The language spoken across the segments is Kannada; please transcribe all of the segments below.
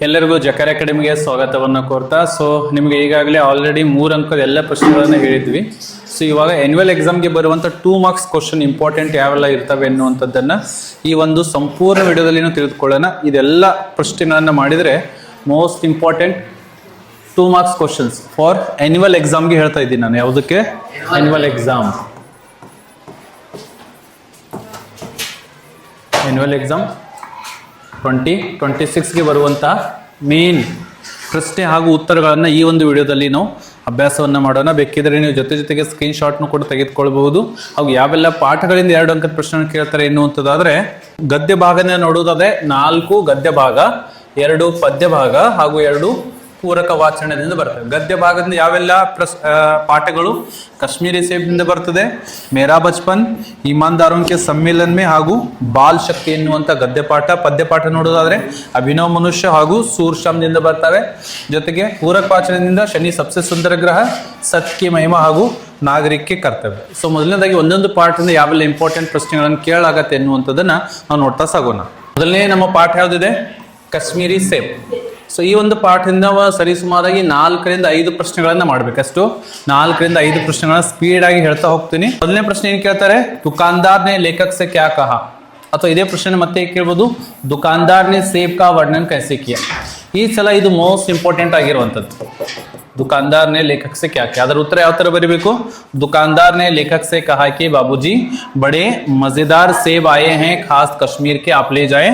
ಎಲ್ಲರಿಗೂ ಜಕರ್ ಅಕಾಡೆಮಿಗೆ ಸ್ವಾಗತವನ್ನು ಕೋರ್ತಾ ನಿಮಗೆ ಈಗಾಗಲೇ ಆಲ್ರೆಡಿ 3 ಅಂಕದ ಎಲ್ಲ ಪ್ರಶ್ನೆಗಳನ್ನು ಹೇಳಿದ್ವಿ. ಇವಾಗ ಆನ್ಯುವಲ್ ಎಕ್ಸಾಮ್ಗೆ ಬರುವಂಥ 2 ಮಾರ್ಕ್ಸ್ ಕ್ವಶನ್ ಇಂಪಾರ್ಟೆಂಟ್ ಯಾವೆಲ್ಲ ಇರ್ತವೆ ಅನ್ನುವಂಥದ್ದನ್ನ ಈ ಒಂದು ಸಂಪೂರ್ಣ ವಿಡಿಯೋದಲ್ಲಿ ತಿಳಿದುಕೊಳ್ಳೋಣ. ಇದೆಲ್ಲ ಪ್ರಶ್ನೆಗಳನ್ನು ಮಾಡಿದರೆ most important 2 marks questions for annual ಎಕ್ಸಾಮ್ಗೆ ಹೇಳ್ತಾ ಇದ್ದೀನಿ ನಾನು. ಯಾವುದಕ್ಕೆ? ಆನ್ಯುವಲ್ ಎಕ್ಸಾಮ್ 2026ಗೆ ಬರುವಂಥ ಮೇನ್ ಪ್ರಶ್ನೆ ಹಾಗೂ ಉತ್ತರಗಳನ್ನು ಈ ಒಂದು ವಿಡಿಯೋದಲ್ಲಿ ನಾವು ಅಭ್ಯಾಸವನ್ನು ಮಾಡೋಣ. ಬೇಕಿದ್ರೆ ನೀವು ಜೊತೆಗೆ ಸ್ಕ್ರೀನ್ ಶಾಟ್ನು ಕೂಡ ತೆಗೆದುಕೊಳ್ಬಹುದು. ಹಾಗೂ ಯಾವೆಲ್ಲ ಪಾಠಗಳಿಂದ 2 ಅಂಕದ ಪ್ರಶ್ನೆ ಕೇಳ್ತಾರೆ ಎನ್ನುವಂಥದ್ದಾದರೆ, ಗದ್ಯ ಭಾಗನ ನೋಡುವುದಾದರೆ 4 ಗದ್ಯ ಭಾಗ, 2 ಪದ್ಯ ಭಾಗ ಹಾಗೂ 2 ಪೂರಕ ವಾಚನದಿಂದ ಬರ್ತದೆ. ಗದ್ಯ ಭಾಗದಿಂದ ಯಾವೆಲ್ಲ ಪಾಠಗಳು? ಕಾಶ್ಮೀರಿ ಸೇಬ್ನಿಂದ ಬರ್ತದೆ, ಮೇರಾ ಬಚ್ಪನ್, ಈಮಾನ್ದಾರೋಂ ಕೆ ಸಮ್ಮೇಳನ್ ಮೇ ಹಾಗೂ ಬಾಲ್ ಶಕ್ತಿ ಎನ್ನುವಂಥ ಗದ್ಯ ಪಾಠ. ಪದ್ಯ ಪಾಠ ನೋಡೋದಾದ್ರೆ ಅಭಿನವ್ ಮನುಷ್ಯ ಹಾಗೂ ಸೂರ್ಶಾಮ್ದಿಂದ ಬರ್ತವೆ. ಜೊತೆಗೆ ಪೂರಕ ವಾಚನದಿಂದ ಶನಿ ಸಬ್ಸೆ ಸುಂದರ ಗ್ರಹ, ಸತ್ಯ ಮಹಿಮಾ ಹಾಗೂ ನಾಗರಿಕ ಕರ್ತವ್ಯ. ಮೊದಲನೇದಾಗಿ ಒಂದೊಂದು ಪಾಠದಿಂದ ಯಾವೆಲ್ಲ ಇಂಪಾರ್ಟೆಂಟ್ ಪ್ರಶ್ನೆಗಳನ್ನು ಕೇಳಾಗತ್ತೆ ಎನ್ನುವಂಥದ್ದನ್ನ ನಾವು ನೋಡ್ತಾ ಸಾಗೋಣ. ಮೊದಲನೇ ನಮ್ಮ ಪಾಠ ಯಾವುದಿದೆ? ಕಾಶ್ಮೀರಿ ಸೇಬ್. ಈ ಒಂದು ಪಾಠದಿಂದ ಸರಿಸುಮಾರಾಗಿ 4 ರಿಂದ 5 ಪ್ರಶ್ನೆಗಳನ್ನ ಮಾಡ್ಬೇಕಷ್ಟು. 4 ರಿಂದ 5 ಪ್ರಶ್ನೆಗಳನ್ನ ಸ್ಪೀಡ್ ಆಗಿ ಹೇಳ್ತಾ ಹೋಗ್ತೀನಿ. ಮೊದಲನೇ ಪ್ರಶ್ನೆ ಏನ್ ಕೇಳ್ತಾರೆ? ದುಕಾನ್ದಾರ್ ನೆ ಲೇಖಕ್ ಸೆ ಕ್ಯಾ ಕಹಾ? ಅಥವಾ ಇದೇ ಪ್ರಶ್ನೆ ಮತ್ತೆ ಕೇಳ್ಬೋದು, ದುಕಾನ್ದಾರ್ ನೆ ಸೇಬ್ ಕಾ ವರ್ಣನ್ ಕೈಸೆ ಕಿಯಾ? ಈ ಸಲ ಇದು ಮೋಸ್ಟ್ ಇಂಪಾರ್ಟೆಂಟ್ ಆಗಿರುವಂಥದ್ದು. दुकानदार ने लेखक से क्या किया? ಅದರ ಉತ್ತರ ಯಾವ ತರ ಬರೀಬೇಕು? दुकानदार ने लेखक से कहा कि बाबूजी बड़े मजेदार सेब आए हैं, खास कश्मीर के, आप ले जाएं,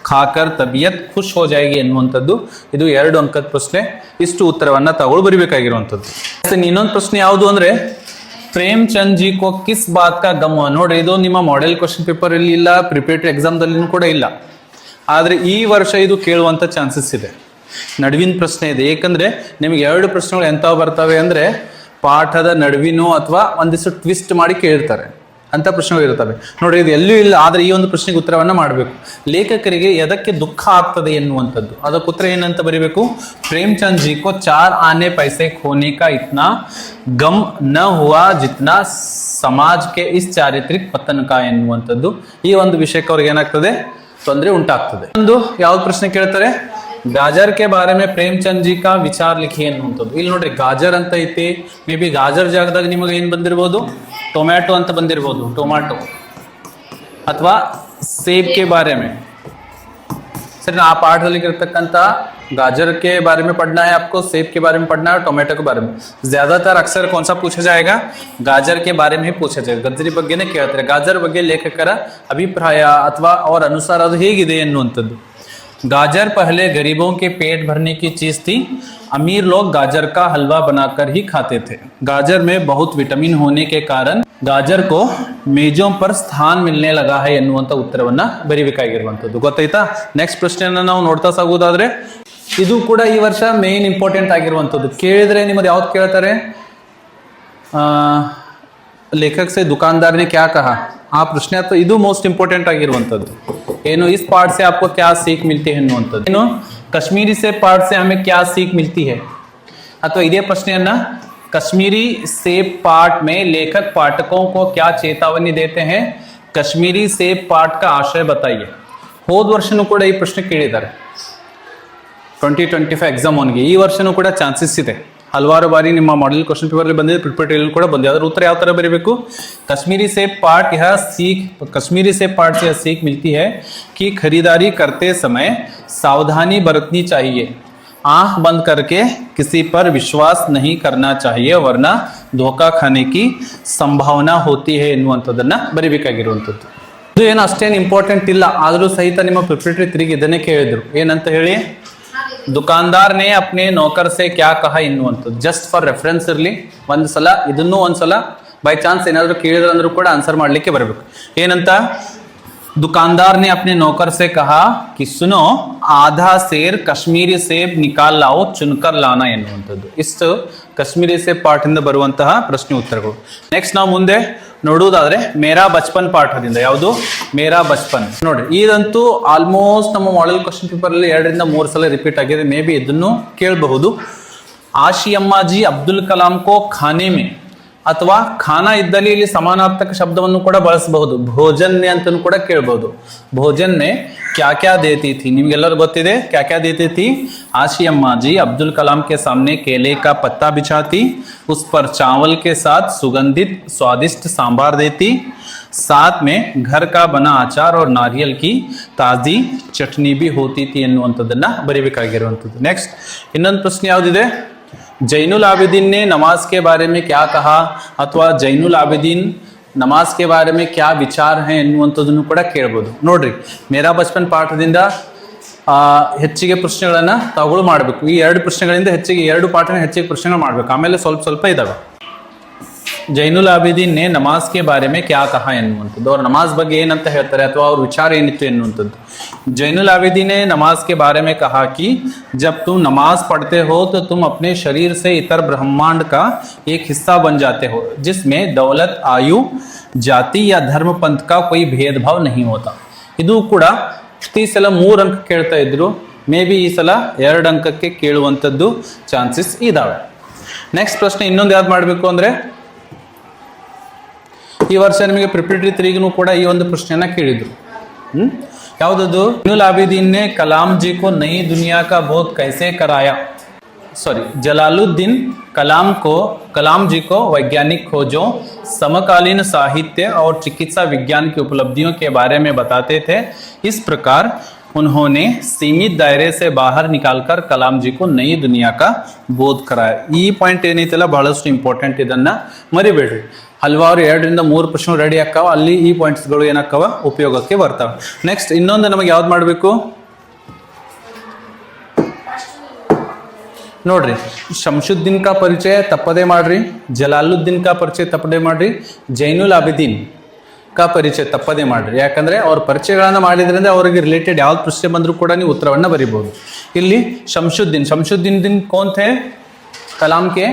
खाकर तबीयत खुश हो जाएगी ಎನ್ನುವಂಥದ್ದು. ಇದು 2 ಅಂಕದ ಪ್ರಶ್ನೆ. ಇಷ್ಟು ಉತ್ತರವನ್ನ ತಗೊಳ್ಳಿ ಬರೀಬೇಕಾಗಿರುವಂಥದ್ದು. ಇನ್ನೊಂದು ಪ್ರಶ್ನೆ ಯಾವುದು ಅಂದ್ರೆ, ಪ್ರೇಮಚಂದ್ ಜಿ ಕೋ ಕಿಸ್ ಬಾತ್ ಕಾ ಗಮ್? ನೋಡ್ರಿ, ಇದು ನಿಮ್ಮ ಮಾಡೆಲ್ ಕ್ವಶನ್ ಪೇಪರ್ ಅಲ್ಲಿ ಇಲ್ಲ, ಪ್ರಿಪರೇಟರಿ ಎಕ್ಸಾಮ್ ದಲ್ಲಿನೂ ಕೂಡ ಇಲ್ಲ. ಆದ್ರೆ ಈ ವರ್ಷ ಇದು ಕೇಳುವಂತ ಚಾನ್ಸಸ್ ಇದೆ. ನಡುವಿನ ಪ್ರಶ್ನೆ ಇದೆ. ಏಕೆಂದ್ರೆ ನಿಮಗೆ 2 ಪ್ರಶ್ನೆಗಳು ಎಂತಾವ್ ಬರ್ತವೆ ಅಂದ್ರೆ, ಪಾಠದ ನಡುವಿನೋ ಅಥವಾ ಒಂದಿಷ್ಟು ಟ್ವಿಸ್ಟ್ ಮಾಡಿ ಕೇಳಿರ್ತಾರೆ ಅಂತ ಪ್ರಶ್ನೆಗಳು ಇರ್ತವೆ. ನೋಡ್ರಿ, ಇದು ಎಲ್ಲೂ ಇಲ್ಲ. ಆದ್ರೆ ಈ ಒಂದು ಪ್ರಶ್ನೆಗೆ ಉತ್ತರವನ್ನ ಮಾಡಬೇಕು. ಲೇಖಕರಿಗೆ ಎದಕ್ಕೆ ದುಃಖ ಆಗ್ತದೆ ಎನ್ನುವಂಥದ್ದು, ಅದಕ್ಕೆ ಉತ್ತರ ಏನಂತ ಬರೀಬೇಕು? ಪ್ರೇಮಚಂದ್ ಜಿ ಕೋ 4 ಆನೆ ಪೈಸೆ ಖೋನೆ ಕಾ ಇತ್ನಾ ಗಮ್ ನ ಹುವಾ ಜಿತ್ನಾ ಸಮಾಜ್ ಕೆ ಇಸ್ ಚಾರಿತ್ರಿಕ್ ಪತನ ಕಾ ಎನ್ನುವಂಥದ್ದು. ಈ ಒಂದು ವಿಷಯಕ್ಕೆ ಅವ್ರಿಗೆ ಏನಾಗ್ತದೆ? ತೊಂದರೆ ಉಂಟಾಗ್ತದೆ. ಒಂದು ಯಾವ್ದು ಪ್ರಶ್ನೆ ಕೇಳ್ತಾರೆ? ಗಾಜರ್ ಕೆ ಬಾರೆ ಮೇ ಪ್ರೇಮಚಂದ್ ಜಿ ಕಾ ವಿಚಾರ ಲಿಖಿ ಎನ್ನುವಂಥದ್ದು. ಇಲ್ಲಿ ನೋಡ್ರಿ, ಗಾಜರ್ ಅಂತ ಐತಿ. ಮೇ ಬಿ ಗಾಜರ್ ಜಾಗದಾಗ ನಿಮಗೆ ಏನ್ ಬಂದಿರ್ಬೋದು? ಟೊಮ್ಯಾಟೊ ಅಂತ ಬಂದಿರ್ಬೋದು, ಟೊಮ್ಯಾಟೊ. ಅಥವಾ ಸೇಬ್ ಕೆ ಬಾರೆ ಮೇ. ಸರಿ, ಆ ಪಾಠದಲ್ಲಿ ಇರತಕ್ಕಂತ गाजर के बारे में पढ़ना है आपको, सेब के बारे में पढ़ना है और टोमेटो के बारे में. ज्यादातर अक्सर कौन सा पूछा जाएगा? गाजर के बारे में ही पूछा जाएगा. ಗಜ್ಜರಿ ಬಗ್ಗೆನೇ ಕೇಳ್ತಾರೆ. ಗಾಜರ್ ಬಗ್ಗೆ ಲೇಖಕರ ಅಭಿಪ್ರಾಯ ಅಥವಾ ಅವರ ಅನುಸಾರ ಅದು ಹೇಗಿದೆ ಎನ್ನುವಂಥದ್ದು. गाजर पहले गरीबों के पेट भरने की चीज थी, अमीर लोग गाजर का हलवा बनाकर ही खाते थे. गाजर में बहुत विटामिन होने के कारण गाजर को मेजों पर स्थान मिलने लगा है ಎನ್ನುವಂತ ಉತ್ತರವನ್ನ ಬರೀಬೇಕಾಗಿರುವಂಥದ್ದು. ಗೊತ್ತಾಯ್ತಾ? ನೆಕ್ಸ್ಟ್ ಪ್ರಶ್ನೆಯನ್ನ ನಾವು ನೋಡ್ತಾ ಸಾಗುವುದಾದ್ರೆ, ಇದು ಕೂಡ ಈ ವರ್ಷ ಮೇನ್ ಇಂಪಾರ್ಟೆಂಟ್ ಆಗಿರುವಂಥದ್ದು. ಕೇಳಿದ್ರೆ ನಿಮ್ಮದು ಯಾವ್ದು ಕೇಳ್ತಾರೆ? ಲೇಖಕ್ ಸೆ ದುಕಾನ್ದಾರ್ ನೆ ಕ್ಯಾ ಕಹಾ? ಆ ಪ್ರಶ್ನೆ ಅಥವಾ ಇದು ಮೋಸ್ಟ್ ಇಂಪಾರ್ಟೆಂಟ್ ಆಗಿರುವಂಥದ್ದು. ಏನು? ಇಸ್ ಪಾಠ से आपको क्या सीख मिलती है ಎನ್ನುವಂಥದ್ದು. ಏನು? ಕಾಶ್ಮೀರಿ ಸೇಬ್ ಪಾಠ से हमें क्या सीख मिलती है? ಅಥವಾ ಇದೇ ಪ್ರಶ್ನೆಯನ್ನ कश्मीरी सेब पाठ में लेखक पाठकों को क्या चेतावनी देते हैं? कश्मीरी सेब पाठ का आशय बताइए. ಹೋದ ವರ್ಷನೂ ಕೂಡ ಈ ಪ್ರಶ್ನೆ ಕೇಳಿದ್ದಾರೆ 2025 ಎಕ್ಸಾಮ್ ಒನ್ಗೆ. ಈ ವರ್ಷನೂ ಕೂಡ ಚಾನ್ಸಸ್ ಇದೆ. ಹಲವಾರು ಬಾರಿ ನಿಮ್ಮ ಮಾಡೆಲ್ ಕ್ವಶನ್ ಪೇಪರ್ ಬಂದಿದೆ, ಪ್ರಿಪರೇಟರಿ ಕೂಡ ಬಂದಿದೆ. ಅದರ ಉತ್ತರ ಯಾವ ತರ ಬರೀಬೇಕು? कश्मीरी सेब पाठ यह सीख, कश्मीरी सेब पाठ से यह सीख मिलती है कि खरीदारी करते समय सावधानी बरतनी चाहिए, आंख बंद करके किसी पर विश्वास नहीं करना चाहिए, वरना धोखा खाने की संभावना होती है ಎನ್ನುವಂಥದ್ದನ್ನ ಬರೀಬೇಕಾಗಿರುವಂಥದ್ದು. ಇದು ಏನು ಅಷ್ಟೇನು ಇಂಪಾರ್ಟೆಂಟ್ ಇಲ್ಲ, ಆದರೂ ಸಹಿತ ನಿಮ್ಮ ಪ್ರಿಪರೇಟರಿ 3ಗೆ ಇದನ್ನೇ ಕೇಳಿದ್ರು. ಏನಂತ ಹೇಳಿ? ದುಕಾನ್ದಾರ್ ನೇ ಅಪ್ನೆ ನೌಕರ್ ಸೆ ಕ್ಯಾ ಕಹಾ ಎನ್ನುವಂಥದ್ದು. ಜಸ್ಟ್ ಫಾರ್ ರೆಫರೆನ್ಸ್ ಇರಲಿ. ಒಂದ್ಸಲ ಇದನ್ನು ಒಂದ್ಸಲ ಬೈ ಚಾನ್ಸ್ ಏನಾದ್ರು ಕೇಳಿದ್ರಂದ್ರೂ ಕೂಡ ಆನ್ಸರ್ ಮಾಡ್ಲಿಕ್ಕೆ ಬರಬೇಕು. ಏನಂತ? दुकानदार ने अपने नौकर से कहा कि सुनो, आधा सेर कश्मीरी सेब निकाल लाओ, चुनकर लाना ಎನ್ನುವಂಥದ್ದು. ಇಷ್ಟು ಕಾಶ್ಮೀರಿ ಸೇಬ್ ಪಾಠದಿಂದ ಬರುವಂತಹ ಪ್ರಶ್ನೆ ಉತ್ತರಗಳು. ನೆಕ್ಸ್ಟ್ ನಾವು ಮುಂದೆ ನೋಡುವುದಾದ್ರೆ ಮೇರಾ ಬಚ್ಪನ್ ಪಾಠದಿಂದ. ಯಾವುದು? ಮೇರಾ ಬಚ್ಪನ್. ನೋಡ್ರಿ, ಇದಂತೂ ಆಲ್ಮೋಸ್ಟ್ ನಮ್ಮ ಮಾಡೆಲ್ ಕ್ವಶನ್ ಪೇಪರ್ ಅಲ್ಲಿ 2 ರಿಂದ 3 ಸಲ ರಿಪೀಟ್ ಆಗಿದೆ. ಮೇ ಬಿ ಇದನ್ನು ಕೇಳಬಹುದು. ಆಶಿ ಅಮ್ಮಾಜಿ ಅಬ್ದುಲ್ ಕಲಾಂ ಕೋ ಖಾನೆ ಮೇ ಅಥವಾ ಖಾನಾ ಇದ್ದಲ್ಲಿ ಇಲ್ಲಿ ಸಮಾನಾರ್ಥಕ ಶಬ್ದವನ್ನು ಕೂಡ ಬಳಸಬಹುದು. ಭೋಜನ್ನೆ ಅಂತಲೂ ಕೂಡ ಕೇಳಬಹುದು. ಭೋಜನ್ನೆ क्या क्या देती थी, ನಿಮ್ಗೆಲ್ಲರೂ ಗೊತ್ತಿದೆ क्या क्या देती थी. आशी अम्मा जी अब्दुल कलाम के सामने केले का पत्ता बिछाती, उस पर चावल के साथ सुगंधित स्वादिष्ट सांबार देती, साथ में घर का बना अचार और नारियल की ताजी चटनी भी होती थी ಎನ್ನುವಂಥದ್ದನ್ನ ಬರೀಬೇಕಾಗಿರುವಂಥದ್ದು. ನೆಕ್ಸ್ಟ್ ಇನ್ನೊಂದು ಪ್ರಶ್ನೆ ಯಾವುದಿದೆ, जैनुल आबिदीन ने नमाज के बारे में क्या कहा ಅಥವಾ जैनुल आबिदीन ನಮಾಜ್ ಕೆ ಬಾರೆ ಮೇ ಕ್ಯಾ ವಿಚಾರ ಹೈ ಎನ್ನುವಂಥದ್ದನ್ನು ಕೂಡ ಕೇಳ್ಬೋದು. ನೋಡ್ರಿ, ಮೇರಾ ಬಚ್ಪನ್ ಪಾಠದಿಂದ ಹೆಚ್ಚಿಗೆ ಪ್ರಶ್ನೆಗಳನ್ನ ತಾವುಗಳು ಮಾಡಬೇಕು. ಈ 2 ಪ್ರಶ್ನೆಗಳಿಂದ ಹೆಚ್ಚಿಗೆ 2 ಪಾಠನ ಹೆಚ್ಚಿಗೆ ಪ್ರಶ್ನೆಗಳು ಮಾಡಬೇಕು. ಆಮೇಲೆ ಸ್ವಲ್ಪ ಇದಾವೆ. ಜೈನುಲ್ ಆಬಿದೀನ್ ನೇ ನಮಾಜ್ ಕೆ ಬಾರೆ ಮೇ ಕ್ಯಾ ಕಹಾ ಎನ್ನುವಂಥದ್ದು, ಅವ್ರ ನಮಾಜ್ ಬಗ್ಗೆ ಏನಂತ ಹೇಳ್ತಾರೆ ಅಥವಾ ಅವ್ರ ವಿಚಾರ ಏನಿತ್ತು ಎನ್ನುವಂಥದ್ದು. जैनुल आबिदीन ने नमाज के बारे में कहा कि जब तुम नमाज पढ़ते हो तो तुम अपने शरीर से इतर ब्रह्मांड का एक हिस्सा बन जाते हो, जिसमें दौलत, आयु, जाति या धर्म पंथ का कोई भेदभाव नहीं होता. ಇದು ಕೂಡ ಈ ಸಲ 3 ಅಂಕ ಕೇಳ್ತಾ ಇದ್ರು, ಮೇ ಬಿ ಈ ಸಲ 2 ಅಂಕಕ್ಕೆ ಕೇಳುವಂಥದ್ದು ಚಾನ್ಸಸ್ ಇದಾವೆ. ನೆಕ್ಸ್ಟ್ ಪ್ರಶ್ನೆ ಇನ್ನೊಂದು ಯಾವ್ದು ಮಾಡಬೇಕು ಅಂದ್ರೆ, ಈ ವರ್ಷ ನಿಮಗೆ ಪ್ರಿಪರೇಟರಿ 3ಗೂ ಕೂಡ ಈ ಒಂದು ಪ್ರಶ್ನೆಯನ್ನ ಕೇಳಿದ್ರು. ಯಾವುದದು, जैनुल आबिदीन ने कलाम जी को नई दुनिया का बोध कैसे कराया. जलालुद्दीन कलाम जी को वैज्ञानिक खोजों, समकालीन साहित्य और चिकित्सा विज्ञान की उपलब्धियों के बारे में बताते थे. इस प्रकार उन्होंने सीमित दायरे से बाहर निकालकर कलाम जी को नई दुनिया का बोध कराया. ಈ ಪಾಯಿಂಟ್ ಏನೈತಲ್ಲ ಬಹಳಷ್ಟು ಇಂಪಾರ್ಟೆಂಟ್, ಇದನ್ನ ಮರಿಬೇಡ್ರಿ. ಹಲವಾರು 2ರಿಂದ 3 ಪ್ರಶ್ನೆ ರೆಡಿ ಆಕ್ಕಾವ, ಅಲ್ಲಿ ಈ ಪಾಯಿಂಟ್ಸ್ಗಳು ಏನಾಕ್ಕವ ಉಪಯೋಗಕ್ಕೆ ಬರ್ತಾವೆ. ನೆಕ್ಸ್ಟ್ ಇನ್ನೊಂದು ನಮಗೆ ಯಾವ್ದು ಮಾಡಬೇಕು ನೋಡ್ರಿ, ಶಂಶುದ್ದೀನ್ ಕಾ ಪರಿಚಯ ತಪ್ಪದೇ ಮಾಡ್ರಿ, ಜಲಾಲುದ್ದೀನ್ ಕಾ ಪರಿಚಯ ತಪ್ಪದೇ ಮಾಡ್ರಿ, ಜೈನುಲ್ ಆಬಿದೀನ್ ಕಾ ಪರಿಚಯ ತಪ್ಪದೇ ಮಾಡ್ರಿ. ಯಾಕಂದ್ರೆ ಅವ್ರ ಪರಿಚಯಗಳನ್ನ ಮಾಡಿದ್ರಿಂದ ಅವರಿಗೆ ರಿಲೇಟೆಡ್ ಯಾವ್ದು ಪ್ರಶ್ನೆ ಬಂದರೂ ಕೂಡ ನೀವು ಉತ್ತರವನ್ನ ಬರೀಬಹುದು. ಇಲ್ಲಿ ಶಂಶುದ್ದೀನ್ ಕೋನ್ ಥೇ, ಕಲಾಂ ಕೆ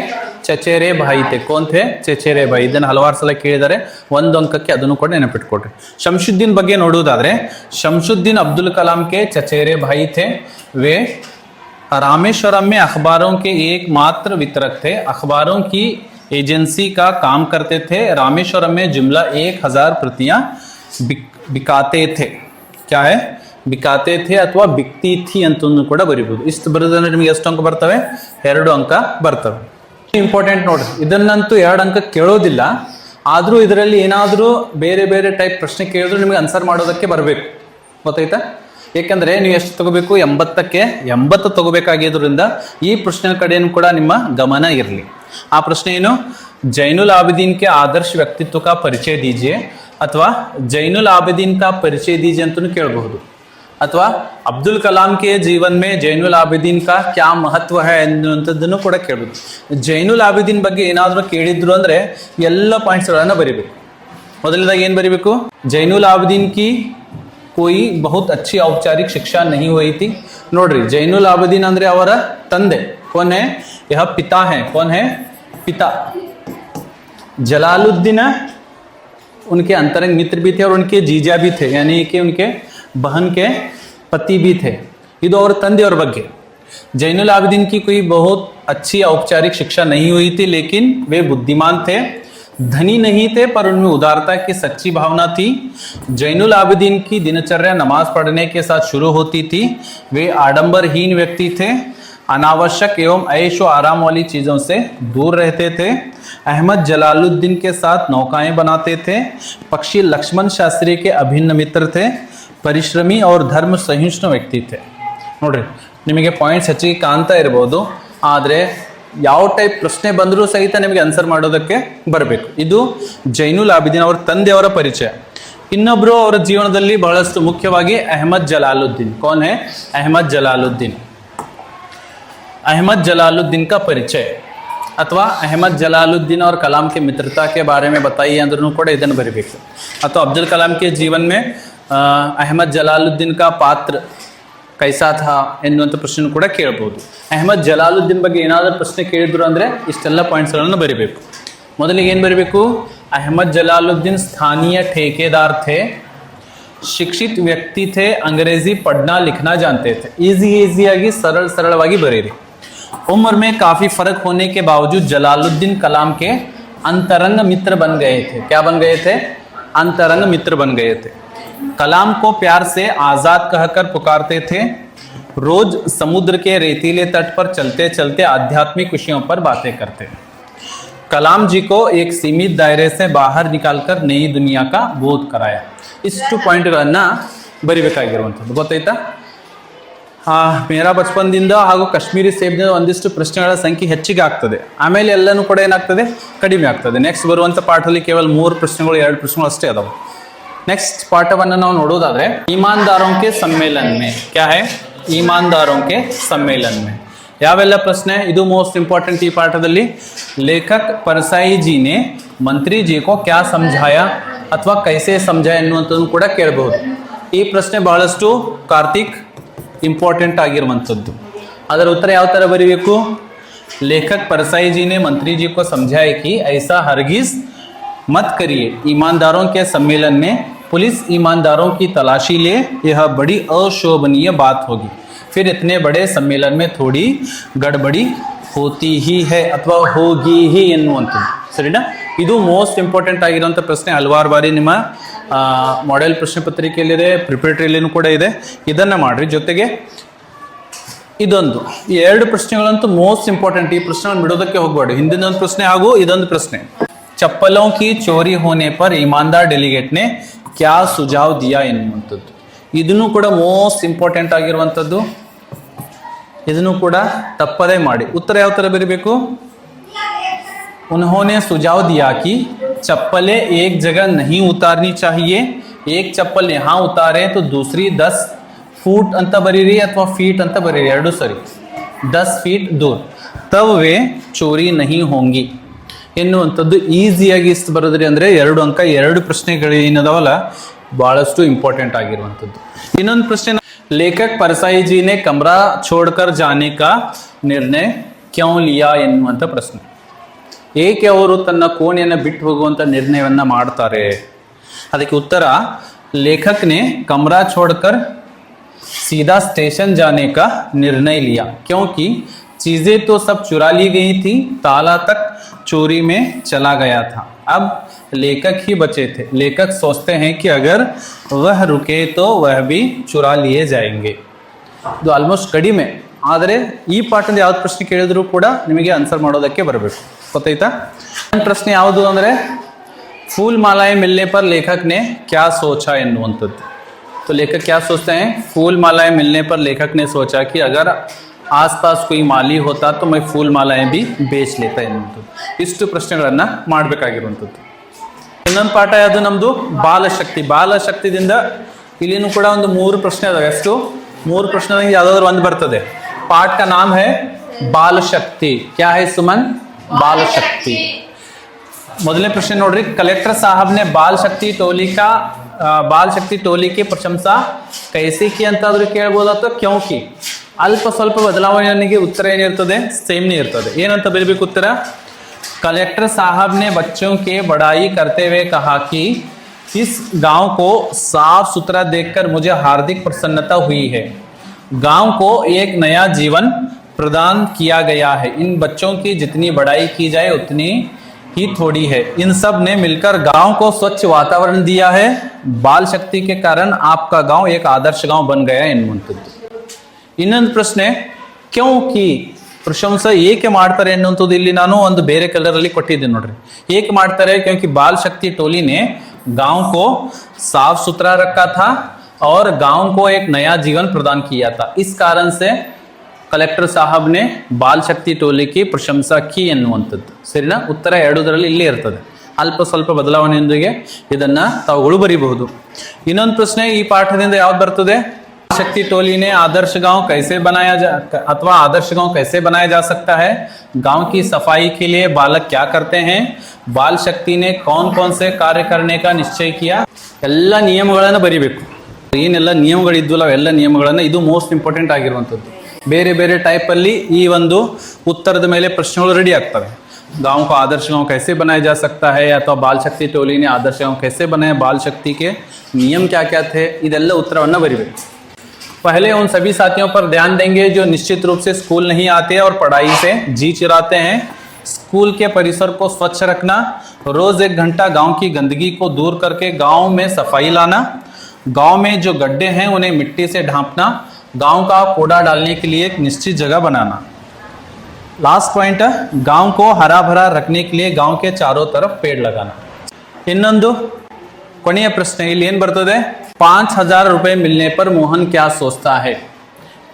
ಚಚೇರೆ ಭಾಯಿ ಥೆ. ಕೋನ್ ಥೇ, ಚಚೇರೆ ಭಾಯಿ. ಇದನ್ನು ಹಲವಾರು ಸಲ ಕೇಳಿದ್ದಾರೆ, 1 ಅಂಕಕ್ಕೆ ಅದನ್ನು ಕೂಡ ನೆನಪಿಟ್ಕೊಡ್ರಿ. ಶಂಶುದ್ದೀನ್ ಬಗ್ಗೆ ನೋಡುವುದಾದ್ರೆ, ಶಂಶುದ್ದೀನ್ ಅಬ್ದುಲ್ कलाम के चचेरे भाई थे. वे रामेश्वरम में अखबारों के एकमात्र वितरक थे. अखबारों की एजेंसी का काम करते थे. रामेश्वरम में जुमला 1000 प्रतियां बिकाते थे. क्या है, ಬಿಕಾತೆ ಥೇ ಅಥವಾ ಬಿಕ್ತಿ ಥಿ ಅಂತಂದು ಕೂಡ ಬರೀಬಹುದು. ಇಷ್ಟು ಬರೋದಂದ್ರೆ ನಿಮಗೆ ಎಷ್ಟು ಅಂಕ ಬರ್ತವೆ, 2 ಅಂಕ ಬರ್ತವೆ. ಇಂಪಾರ್ಟೆಂಟ್ ನೋಡ್ರಿ, ಇದನ್ನಂತೂ 2 ಅಂಕ ಕೇಳೋದಿಲ್ಲ, ಆದ್ರೂ ಇದರಲ್ಲಿ ಏನಾದ್ರೂ ಬೇರೆ ಬೇರೆ ಟೈಪ್ ಪ್ರಶ್ನೆ ಕೇಳಿದ್ರು ನಿಮಗೆ ಆನ್ಸರ್ ಮಾಡೋದಕ್ಕೆ ಬರಬೇಕು, ಗೊತ್ತಾಯ್ತಾ? ಏಕೆಂದ್ರೆ ನೀವು ಎಷ್ಟು ತಗೋಬೇಕು, 80ಕ್ಕೆ 80 ತಗೋಬೇಕಾಗಿದ್ರಿಂದ ಈ ಪ್ರಶ್ನೆ ಕಡೆಯೂ ಕೂಡ ನಿಮ್ಮ ಗಮನ ಇರಲಿ. ಆ ಪ್ರಶ್ನೆ ಏನು, जैनुल आबिदीन के आदर्श व्यक्तित्व का परिचय दीजिए ಅಥವಾ जैनुल आबिदीन का परिचय दीजिए ಅಂತಲೂ ಕೇಳಬಹುದು. ಅಥವಾ ಅಬ್ದುಲ್ ಕಲಾಂ ಕೆ ಜೀವನ್ ಮೇ ಜೈನುಲ್ ಆಬಿದೀನ್ ಕಾ ಕ್ಯಾ ಮಹತ್ವ ಹೈ ಅನ್ನುವಂಥದ್ದನ್ನು ಕೂಡ ಕೇಳಬಹುದು. ಜೈನುಲ್ ಆಬಿದೀನ್ ಬಗ್ಗೆ ಏನಾದರೂ ಕೇಳಿದ್ರು ಅಂದ್ರೆ ಎಲ್ಲ ಪಾಯಿಂಟ್ಸ್ಗಳನ್ನು ಬರೀಬೇಕು. ಮೊದಲನೇದಾಗಿ ಏನು ಬರೀಬೇಕು, ಜೈನುಲ್ ಆಬಿದೀನ್ ಕಿ कोई बहुत अच्छी औपचारिक शिक्षा नहीं हुई थी. ನೋಡ್ರಿ, ಜೈನುಲ್ ಆಬಿದೀನ್ ಅಂದ್ರೆ ಅವರ ತಂದೆ. कौन है, यह पिता है. कौन है, पिता. जलालुद्दीन उनके अंतरंग मित्र भी थे और उनके जीजा भी थे, यानी कि उनके बहन के पति भी थे. ಇದು ಅವರ ತಂದೆಯವರ ಬಗ್ಗೆ. जैनुल आबिदीन की कोई बहुत अच्छी औपचारिक शिक्षा नहीं हुई थी, लेकिन वे बुद्धिमान थे, धनी नहीं थे, पर उनमें उदारता की सच्ची भावना थी. जैनुल आबिदीन की दिनचर्या नमाज पढ़ने के साथ शुरू होती थी. वे आडंबरहीन व्यक्ति थे, अनावश्यक एवं ऐशो आराम वाली चीज़ों से दूर रहते थे. अहमद जलालुद्दीन के साथ नौकाएं बनाते थे. पक्षी लक्ष्मण शास्त्री के अभिन्न मित्र थे. परिश्रमी और धर्म सहिष्णु व्यक्ति थे. ನೋಡ್ರಿ, ನಿಮಗೆ ಪಾಯಿಂಟ್ಸ್ ಹೆಚ್ಚಿಗೆ ಕಾಣ್ತಾ ಇರಬಹುದು, ಆದರೆ ಯಾವ ಟೈಪ್ ಪ್ರಶ್ನೆ ಬಂದರೂ ಸಹಿತ ನಿಮಗೆ ಆನ್ಸರ್ ಮಾಡೋದಕ್ಕೆ ಬರಬೇಕು. ಇದು ಜೈನುಲ್ ಆಬಿದೀನ್ ಅವರ ತಂದೆಯವರ ಪರಿಚಯ. ಇನ್ನೊಬ್ರು ಅವರ ಜೀವನದಲ್ಲಿ ಬಹಳಷ್ಟು ಮುಖ್ಯವಾಗಿ ಅಹಮದ್ ಜಲಾಲುದ್ದೀನ್. कौन है, अहमद जलालुद्दीन. अहमद जलालुद्दीन का परिचय ಅಥವಾ अहमद जलालुद्दीन और कलाम के मित्रता के बारे में बताइए अंदर ಕೂಡ ಇದನ್ನು ಬರೀಬೇಕು. ಅಥವಾ अब्दुल कलाम के जीवन में अहमद जलालुद्दीन का पात्र कैसा था ಎನ್ನುವಂಥ ಪ್ರಶ್ನೆ ಕೂಡ ಕೇಳಬಹುದು. ಅಹಮದ್ ಜಲಾಲುದ್ದೀನ್ ಬಗ್ಗೆ ಏನಾದರೂ ಪ್ರಶ್ನೆ ಕೇಳಿದ್ರು ಅಂದ್ರೆ ಇಷ್ಟೆಲ್ಲ ಪಾಯಿಂಟ್ಸ್ಗಳನ್ನು ಬರೀಬೇಕು. ಮೊದಲಿಗೆ ಏನು ಬರೀಬೇಕು, अहमद जलालुद्दीन स्थानीय ठेकेदार थे, शिक्षित व्यक्ति थे, अंग्रेजी पढ़ना लिखना जानते थे. ಈಸಿಯಾಗಿ सरलವಾಗಿ ಬರೀರಿ. उम्र में काफ़ी फ़र्क होने के बावजूद जलालुद्दीन कलाम के अंतरंग मित्र बन गए थे। क्या बन गए थे? अंतरंग मित्र बन गए थे। कलाम को प्यार से आजाद कहकर पुकारते थे। रोज समुद्र के रेतीले तट पर चलते चलते आध्यात्मिक विषयों पर बातें करते। कलाम जी को एक सीमित दायरे से बाहर निकालकर नई दुनिया का बोध कराया। इಷ್ಟು ಪಾಯಿಂಟ್ಗಳನ್ನು ಬರಿಬೇಕಾಗಿರುವಂಥದ್ದು ಗೊತ್ತಾಯ್ತಾ? ಮೇರಾ ಬಚಪನ್ದಿಂದ ಹಾಗೂ ಕಾಶ್ಮೀರಿ ಸೇಬ್ನಿಂದ ಒಂದಿಷ್ಟು ಪ್ರಶ್ನೆಗಳ ಸಂಖ್ಯೆ ಹೆಚ್ಚಿಗೆ ಆಗ್ತದೆ, ಆಮೇಲೆ ಎಲ್ಲನೂ ಕೂಡ ಏನಾಗ್ತದೆ, ಕಡಿಮೆ ಆಗ್ತದೆ. ನೆಕ್ಸ್ಟ್ ಬರುವಂಥ ಪಾಠದಲ್ಲಿ ಕೇವಲ 3 ಪ್ರಶ್ನೆಗಳು 2 ಪ್ರಶ್ನೆಗಳು ಅಷ್ಟೇ ಅದಾವೆ. ನೆಕ್ಸ್ಟ್ ಪಾಠವನ್ನು ನಾವು ನೋಡೋದಾದ್ರೆ ईमानदारों के सम्मेलन में क्या है? ईमानदारों के सम्मेलन में ಯಾವೆಲ್ಲ ಪ್ರಶ್ನೆ? ಇದು ಮೋಸ್ಟ್ ಇಂಪಾರ್ಟೆಂಟ್ ಈ ಪಾಠದಲ್ಲಿ. ಲೇಖಕ್ ಪರಸಾಯಿ ಜಿ ನೆ ಮಂತ್ರಿ ಜಿ ಕೋ ಕ್ಯಾ ಸಮझाया ಅಥವಾ ಕೈಸೆ ಸಮझाया ಎನ್ನುವಂಥದ್ದು ಕೂಡ ಕೇಳಬಹುದು. ಈ ಪ್ರಶ್ನೆ ಬಹಳಷ್ಟು ಕಾರ್ತಿಕ್ ಇಂಪಾರ್ಟೆಂಟ್ ಆಗಿರುವಂಥದ್ದು. ಅದರ ಉತ್ತರ ಯಾವ ಥರ ಬರೀಬೇಕು? लेखक परसाई जी ने मंत्री जी को समझाया कि ऐसा हरगिज मत करिए। ईमानदारों के सम्मेलन में पुलिस ईमानदारों की तलाशी ले, यह बड़ी अशोभनीय बात होगी। फिर इतने बड़े सम्मेलन में थोड़ी गड़बड़ी होती ही है ಅಥವಾ ಹೋಗಿ ಹಿ ಎನ್ನುವಂಥದ್ದು. ಸರಿನಾ? ಇದು ಮೋಸ್ಟ್ ಇಂಪಾರ್ಟೆಂಟ್ ಆಗಿರುವಂಥ ಪ್ರಶ್ನೆ. ಹಲವಾರು ಬಾರಿ ನಿಮ್ಮ ಮಾಡೆಲ್ ಪ್ರಶ್ನೆ ಪತ್ರಿಕೆಯಲ್ಲಿದೆ, ಪ್ರಿಪರೇಟರಿಯಲ್ಲಿನೂ ಕೂಡ ಇದೆ. ಇದನ್ನು ಮಾಡ್ರಿ. ಜೊತೆಗೆ ಇದೊಂದು, ಈ 2 ಪ್ರಶ್ನೆಗಳಂತೂ ಮೋಸ್ಟ್ ಇಂಪಾರ್ಟೆಂಟ್. ಈ ಪ್ರಶ್ನೆಗಳನ್ನು ಬಿಡೋದಕ್ಕೆ ಹೋಗಬೇಡಿ. ಹಿಂದಿನ ಒಂದು ಪ್ರಶ್ನೆ ಹಾಗೂ ಇದೊಂದು ಪ್ರಶ್ನೆ. ಚಪ್ಪಲೋं की चोरी होने पर ईमानदार डेलीगेट ने क्या सुझाव दिया ಎನ್ನುವಂಥದ್ದು. ಇದನ್ನು ಕೂಡ ಮೋಸ್ಟ್ ಇಂಪಾರ್ಟೆಂಟ್ ಆಗಿರುವಂಥದ್ದು. ಇದನ್ನು ಕೂಡ ತಪ್ಪದೇ ಮಾಡಿ. ಉತ್ತರ ಯಾವ ಥರ ಬರೀಬೇಕು? उन्होंने सुझाव दिया कि चप्पलें एक जगह नहीं उतारनी चाहिए, एक चप्पल यहाँ उतारे तो दूसरी 10 फूट ಅಂತ ಬರೀರಿ ಅಥವಾ ಫೀಟ್ ಅಂತ ಬರೀರಿ, ಎರಡು ಸರಿ. 10 ಫೀಟ್ ದೂರ, ತब वे चोरी नहीं होंगी ಎನ್ನುವಂಥದ್ದು ಈಸಿಯಾಗಿ ಇಷ್ಟು ಬರೋದ್ರಿ. ಅಂದರೆ 2 ಅಂಕ, 2 ಪ್ರಶ್ನೆಗಳು ಏನದಾವಲ್ಲ ಬಹಳಷ್ಟು ಇಂಪಾರ್ಟೆಂಟ್ ಆಗಿರುವಂಥದ್ದು. ಇನ್ನೊಂದು ಪ್ರಶ್ನೆ, ಲೇಖಕ್ ಪರಸಾಯಿ ಜಿ ನೆ ಕಮರಾ छोड़कर जाने का निर्णय क्यों लिया ಎನ್ನುವಂಥ ಪ್ರಶ್ನೆ. ಏಕೆ ಅವರು ತನ್ನ ಕೋಣೆಯನ್ನು ಬಿಟ್ಟು ಹೋಗುವಂಥ ನಿರ್ಣಯವನ್ನು ಮಾಡ್ತಾರೆ? ಅದಕ್ಕೆ ಉತ್ತರ, ಲೇಖಕ್ ನೆ ಕಮರಾ छोड़कर सीधा स्टेशन जाने का निर्णय लिया क्योंकि चीजें तो सब चुरा ली गई थी, ताला तक चोरी में चला गया था, अब लेखक ही बचे थे। लेखक सोचते हैं कि अगर वह रुके तो वह भी चुरा लिए जाएंगे. ಇದು ಆಲ್ಮೋಸ್ಟ್ ಕಡಿಮೆ, ಆದರೆ ಈ ಪಾಠದ ಯಾವ್ದು ಪ್ರಶ್ನೆ ಕೇಳಿದ್ರು ಕೂಡ ನಿಮಗೆ ಆನ್ಸರ್ ಮಾಡೋದಕ್ಕೆ ಬರಬೇಕು. ಗೊತ್ತಾಯ್ತಾ? ಪ್ರಶ್ನೆ ಯಾವುದು ಅಂದರೆ फूल मालाएं मिलने पर लेखक ने क्या सोचा ಎನ್ನುವಂಥದ್ದು. तो लेखक क्या सोचते हैं? फूल मालाएं मिलने पर लेखक ने सोचा कि अगर आसपास कोई माली होता तो मैं फूल मालाएं भी बेच लेता ಎನ್ನುವಂಥದ್ದು. ಇಷ್ಟು ಪ್ರಶ್ನೆಗಳನ್ನು ಮಾಡಬೇಕಾಗಿರುವಂಥದ್ದು. ಇನ್ನೊಂದು ಪಾಠ ಯಾವುದು ನಮ್ಮದು? ಬಾಲಶಕ್ತಿ. ಬಾಲಶಕ್ತಿದಿಂದ ಇಲ್ಲಿನೂ ಕೂಡ ಒಂದು 3 ಪ್ರಶ್ನೆ ಅದಾವೆ. ಎಷ್ಟು? 3 ಪ್ರಶ್ನೆಗಳಿಗೆ ಯಾವುದಾದ್ರು ಒಂದು ಬರ್ತದೆ. पाठ का नाम है बाल शक्ति. क्या है सुमन? बाल शक्ति. ಮೊದಲನೇ ಪ್ರಶ್ನೆ ನೋಡ್ರಿ. कलेक्टर साहब ने बाल शक्ति टोली की प्रशंसा कैसे की ಅಂತಾದ್ರೂ ಕೇಳಬಹುದು ಅಥವಾ ಕ್ಯೋಂಕಿ. ಅಲ್ಪ ಸ್ವಲ್ಪ ಬದಲಾವಣೆಗೆ ಉತ್ತರ ಏನಿರ್ತದೆ? ಸೇಮ್ನೇ ಇರ್ತದೆ. ಏನಂತ ಬರಬೇಕು ಉತ್ತರ? कलेक्टर साहब ने बच्चों के बड़ाई करते हुए कहा कि इस गांव को साफ सुथरा देखकर मुझे हार्दिक प्रसन्नता हुई है. गांव को एक नया जीवन प्रदान किया गया है. इन बच्चों की जितनी बड़ाई की जाए उतनी ही थोड़ी है. इन सब ने मिलकर गांव को स्वच्छ वातावरण दिया है. बाल शक्ति के कारण आपका गांव एक आदर्श गांव बन गया ಎನ್ನುವಂಥದ್ದು. ಇನ್ನೊಂದು ಪ್ರಶ್ನೆ, ಕ್ಯೋಂಕಿ ಪ್ರಶಂಸೆ ಏಕೆ ಮಾಡ್ತಾರೆ ಎನ್ನುವಂಥದ್ದು ಇಲ್ಲಿ ನಾನು ಒಂದು ಬೇರೆ ಕಲರ್ ಅಲ್ಲಿ ಕೊಟ್ಟಿದ್ದೀನಿ ನೋಡ್ರಿ. ಏಕೆ ಮಾಡ್ತಾರೆ? क्योंकि बाल शक्ति टोली ने गांव को साफ सुथरा रखा था और गांव को एक नया जीवन प्रदान किया था. इस कारण से कलेक्टर साहब ने बाल शक्ति टोली की प्रशंसा की ಎನ್ನುವಂಥದ್ದು. ಸರಿನಾ? ಉತ್ತರ 2 ಇಲ್ಲೇ ಇರ್ತದೆ. ಅಲ್ಪ ಸ್ವಲ್ಪ ಬದಲಾವಣೆಯೊಂದಿಗೆ ಇದನ್ನ ತಾವುಗಳು ಬರೀಬಹುದು. ಇನ್ನೊಂದು ಪ್ರಶ್ನೆ ಈ ಪಾಠದಿಂದ ಯಾವ್ದು ಬರ್ತದೆ? शक्ति टोली ने आदर्श गांव कैसे बनाया अथवा आदर्श गांव कैसे बनाया जा सकता है? गांव की सफाई के लिए बालक क्या करते हैं? बाल शक्ति ने कौन कौन से कार्य करने का निश्चय किया? ಎಲ್ಲ ನಿಯಮಗಳನ್ನು ಬರೀಬೇಕು. ಏನೆಲ್ಲ ನಿಯಮಗಳಿದ್ವಲ್ಲ ಅವೆಲ್ಲ ನಿಯಮಗಳನ್ನು, ಇದು ಮೋಸ್ಟ್ ಇಂಪಾರ್ಟೆಂಟ್ ಆಗಿರುವಂಥದ್ದು. ಬೇರೆ ಬೇರೆ ಟೈಪಲ್ಲಿ ಈ ಒಂದು ಉತ್ತರದ ಮೇಲೆ ಪ್ರಶ್ನೆಗಳು ರೆಡಿ ಆಗ್ತವೆ. गांव को आदर्श गांव कैसे बनाया जा सकता है, ಅಥವಾ बाल शक्ति टोली ने आदर्श गांव कैसे बनाया, बाल शक्ति के नियम क्या क्या थे, ಇದೆಲ್ಲ ಉತ್ತರವನ್ನು ಬರೀಬೇಕು. पहले उन सभी साथियों पर ध्यान देंगे जो निश्चित रूप से स्कूल नहीं आते और पढ़ाई से जी चुराते हैं. स्कूल के परिसर को स्वच्छ रखना, रोज 1 घंटा गांव की गंदगी को दूर करके गांव में सफाई लाना, गांव में जो गड्ढे हैं उन्हें मिट्टी से ढांपना, गांव का कूड़ा डालने के लिए एक निश्चित जगह बनाना। लास्ट पॉइंट है गांव को हरा भरा रखने के लिए गांव के चारों तरफ पेड़ लगाना। ಇನ್ನೊಂದು ಕೊನೆಯ ಪ್ರಶ್ನೆ ಇಲ್ಲಿ ಏನು ಬರ್ತದೆ, 5000 ರೂಪಾಯಿ मिलने पर मोहन क्या सोचता है।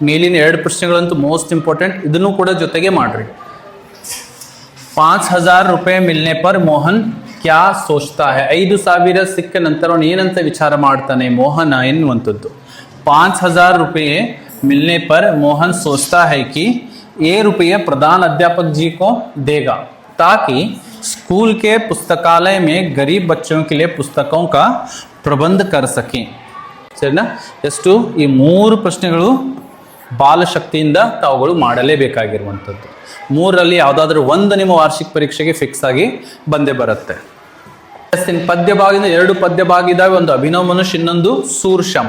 ಮೇಲಿನ 2 ಪ್ರಶ್ನೆಗಳಂತೂ ಮೋಸ್ಟ್ ಇಂಪಾರ್ಟೆಂಟ್, ಇದನ್ನು ಕೂಡ ಜೊತೆಗೆ ಮಾಡ್ರಿ। 5000 ರೂಪಾಯಿ मिलने पर मोहन क्या सोचता है, 5000 ಸಿಕ್ಕ ನಂತರ ಅವನು ಏನಂತ ವಿಚಾರ ಮಾಡ್ತಾನೆ ಮೋಹನ ಎನ್ನುವಂಥದ್ದು। 5000 रुपये मिलने पर मोहन सोचता है कि ये रुपये प्रधान अध्यापक जी को देगा ताकि स्कूल के पुस्तकालय में गरीब बच्चों के लिए पुस्तकों का प्रबंध कर सकें। ಸರಿನಾ? ಎಷ್ಟು ಈ 3 ಪ್ರಶ್ನೆಗಳು ಬಾಲಶಕ್ತಿಯಿಂದ ತಾವುಗಳು ಮಾಡಲೇಬೇಕಾಗಿರುವಂಥದ್ದು। 3ರಲ್ಲಿ ಯಾವುದಾದ್ರೂ ಒಂದು ನಿಮ್ಮ ವಾರ್ಷಿಕ ಪರೀಕ್ಷೆಗೆ ಫಿಕ್ಸ್ ಆಗಿ ಬಂದೇ ಬರುತ್ತೆ। ಪದ್ಯ ಭಾಗದಿಂದ 2 ಪದ್ಯ ಭಾಗ ಇದಾವೆ, ಒಂದು ಅಭಿನವ ಮನುಷ್ಯ, ಇನ್ನೊಂದು ಸೂರ್ಶಂ।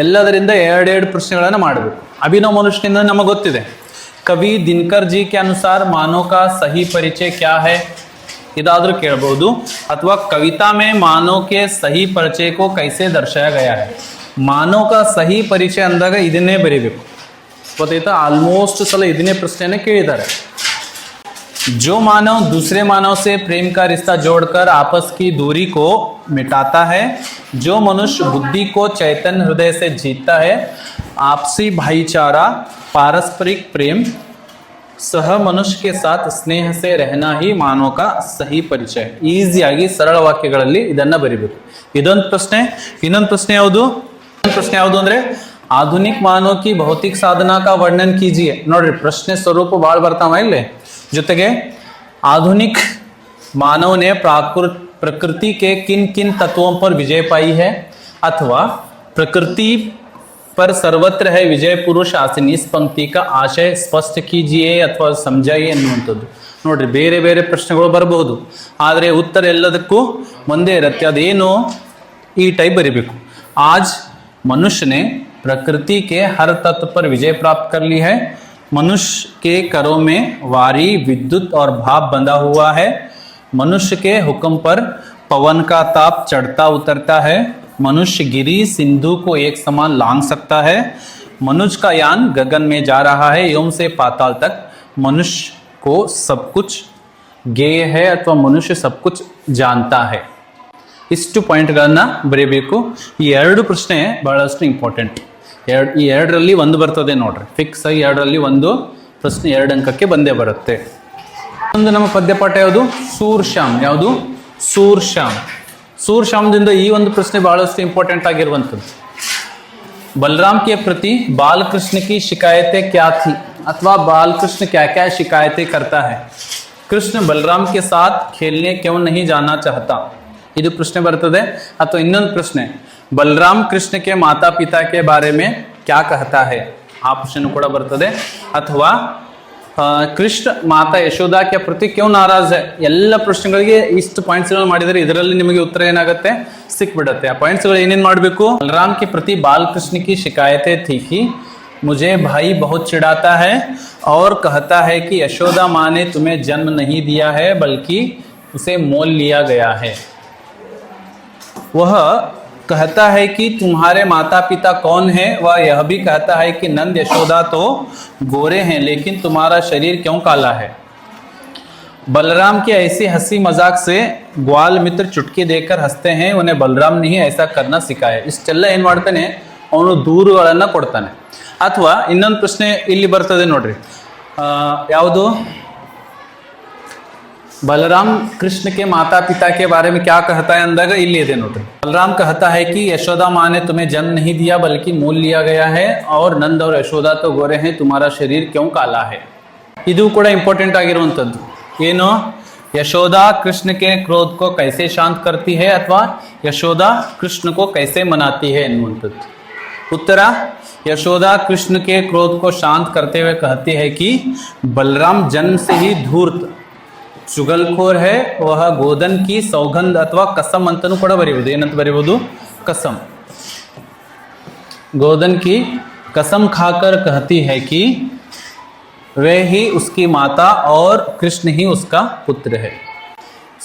ಎಲ್ಲದರಿಂದ 2 ಪ್ರಶ್ನೆಗಳನ್ನು ಮಾಡಬೇಕು। ಅಭಿನವ ಮನುಷ್ಯನಿಂದ ನಮಗೆ ಗೊತ್ತಿದೆ, ಕವಿ ದಿನಕರ್ ಜಿ के अनुसार मानव का सही परिचय क्या है, इदाद्रू ಕೇಳಬಹುದು। ಅಥವಾ कविता में मानव के सही परिचय को कैसे दर्शाया गया है, मानव का सही परिचय ಅಂದಾಗ ಇದನ್ನೇ ಬರೀಬೇಕು। ಗೊತ್ತಾಯ್ತಾ? ಆಲ್ಮೋಸ್ಟ್ ಸಲ ಇದನ್ನೇ ಪ್ರಶ್ನೆಯನ್ನು ಕೇಳಿದ್ದಾರೆ। जो मानव दूसरे मानव से प्रेम का रिश्ता जोड़कर आपस की दूरी को मिटाता है, जो मनुष्य बुद्धि को चैतन्य हृदय से जीतता है, आपसी भाईचारा, पारस्परिक प्रेम, सह मनुष्य के साथ स्नेह से रहना ही मानव का सही परिचय। ಈಸಿಯಾಗಿ ಸರಳ ವಾಕ್ಯಗಳಲ್ಲಿ ಇದನ್ನ ಬರಿಬೇಕು। ಇದೊಂದು ಪ್ರಶ್ನೆ। ಇನ್ನೊಂದು ಪ್ರಶ್ನೆ ಯಾವುದು ಅಂದ್ರೆ आधुनिक मानव की भौतिक साधना का वर्णन कीजिए। ನೋಡ್ರಿ ಪ್ರಶ್ನೆ ಸ್ವರೂಪ ಭಾಳ ಬರ್ತಾವ ಇಲ್ಲಿ। ಜೊತೆಗೆ आधुनिक मानव ने प्रकृति के किन किन तत्वों पर विजय पाई है, अथवा प्रकृति पर सर्वत्र है विजय पुरुष आसीन, इस पंक्ति का आशय स्पष्ट कीजिए ಅಥವಾ समझाइए ಅನ್ನುವಂಥದ್ದು। ನೋಡ್ರಿ ಬೇರೆ ಬೇರೆ ಪ್ರಶ್ನೆಗಳು ಬರಬಹುದು, ಆದರೆ ಉತ್ತರ ಎಲ್ಲದಕ್ಕೂ ಒಂದೇ ಇರುತ್ತೆ, ಅದೇನು ಈ ಟೈಪ್ ಬರೀಬೇಕು। आज मनुष्य ने प्रकृति के हर तत्व पर विजय प्राप्त कर ली है, मनुष्य के करों में वारी, विद्युत और भाप बंधा हुआ है, मनुष्य के हुक्म पर पवन का ताप चढ़ता उतरता है, मनुष्य गिरी सिंधु को एक समान लांघ सकता है, मनुष्य का यान गगन में जा रहा है, व्योम से पाताल तक मनुष्य को सब कुछ ज्ञेय है अथवा मनुष्य सब कुछ जानता है। ಇಷ್ಟು ಪಾಯಿಂಟ್ಗಳನ್ನ ಬರೀಬೇಕು। ಈ 2 ಪ್ರಶ್ನೆ ಬಹಳಷ್ಟು ಇಂಪಾರ್ಟೆಂಟ್। ಈ 2ರಲ್ಲಿ ಒಂದು ಬರ್ತದೆ ನೋಡ್ರಿ, ಫಿಕ್ಸ್ ಆಗಿ 2ರಲ್ಲಿ ಒಂದು ಪ್ರಶ್ನೆ 2 ಅಂಕಕ್ಕೆ ಬಂದೇ ಬರುತ್ತೆ। ಒಂದು ನಮ್ಮ ಪದ್ಯಪಾಠ ಯಾವುದು, ಸೂರ್ಶ್ಯಾಮ್। ಯಾವುದು? ಸೂರ್ಶ್ಯಾಮ್। ಸೂರ್ಶ್ಯಾಮದಿಂದ ಈ ಒಂದು ಪ್ರಶ್ನೆ ಬಹಳಷ್ಟು ಇಂಪಾರ್ಟೆಂಟ್ ಆಗಿರುವಂಥದ್ದು। बलराम के प्रति बालकृष्ण की शिकायतें क्या थी, अथवा बालकृष्ण क्या क्या शिकायतें करता है, कृष्ण बलराम के साथ खेलने क्यों नहीं जाना चाहता, ಇದು ಪ್ರಶ್ನೆ ಬರ್ತದೆ। ಅಥವಾ ಇನ್ನೊಂದು ಪ್ರಶ್ನೆ, बलराम कृष्ण के माता पिता के बारे में क्या कहता है, ಆ ಪ್ರಶ್ನೆ ಕೂಡ ಬರ್ತದೆ। ಅಥವಾ ಕೃಷ್ಣ ಮಾತಾ ಯಶೋದಾ के प्रति क्यों नाराज है। ಎಲ್ಲ ಪ್ರಶ್ನೆಗಳಿಗೆ ಇಷ್ಟು ಪಾಯಿಂಟ್ಸ್ಗಳನ್ನು ಮಾಡಿದರೆ ಇದರಲ್ಲಿ ನಿಮಗೆ ಉತ್ತರ ಏನಾಗುತ್ತೆ, ಸಿಕ್ಬಿಡುತ್ತೆ। ಆ ಪಾಯಿಂಟ್ಸ್ಗಳು ಏನೇನು ಮಾಡಬೇಕು, बलराम के प्रति बालकृष्ण की शिकायतें थी कि मुझे भाई बहुत चिढ़ाता है और कहता है कि यशोदा माँ ने तुम्हें जन्म नहीं दिया है बल्कि उसे मोल लिया गया है। वह कहता है कि तुम्हारे माता पिता कौन है, वह यह भी कहता है कि नंद यशोदा तो गोरे हैं लेकिन तुम्हारा शरीर क्यों काला है। बलराम की ऐसी हंसी मजाक से ग्वाल मित्र चुटकी देकर हंसते हैं, उन्हें बलराम ने ही ऐसा करना सिखाया। ಇಷ್ಟೆಲ್ಲ ಏನು ಮಾಡ್ತಾನೆ, ಅವನು ದೂರುಗಳನ್ನು ಕೊಡ್ತಾನೆ। ಅಥವಾ ಇನ್ನೊಂದು ಪ್ರಶ್ನೆ ಇಲ್ಲಿ ಬರ್ತದೆ ನೋಡ್ರಿ, ಯಾವುದು, बलराम कृष्ण के माता पिता के बारे में क्या कहता है अंदर इल्ली ಇದೆ ನೋಡ್ರಿ। बलराम कहता है कि यशोदा माँ ने तुम्हें जन्म नहीं दिया बल्कि मोल लिया गया है, और नंद और यशोदा तो गोरे हैं, तुम्हारा शरीर क्यों काला है। ಇದು ಕೂಡ ಇಂಪಾರ್ಟೆಂಟ್ ಆಗಿರುವಂಥದ್ದು। ಏನು, यशोदा कृष्ण के क्रोध को कैसे शांत करती है, अथवा यशोदा कृष्ण को कैसे मनाती है ಎನ್ನುವಂಥದ್ದು। उत्तर, यशोदा कृष्ण के क्रोध को शांत करते हुए कहती है कि बलराम जन्म से ही धूर्त चुगलखोर है, वह गोधन की सौगंध अथवा कसम ಅಂತನೂ ಕೂಡ ಬರೆಯಬಹುದು। ಏನಂತ ಬರೆಯಬಹುದು, कसम। गोधन की कसम खाकर कहती है कि वे ही उसकी माता और कृष्ण ही उसका पुत्र है.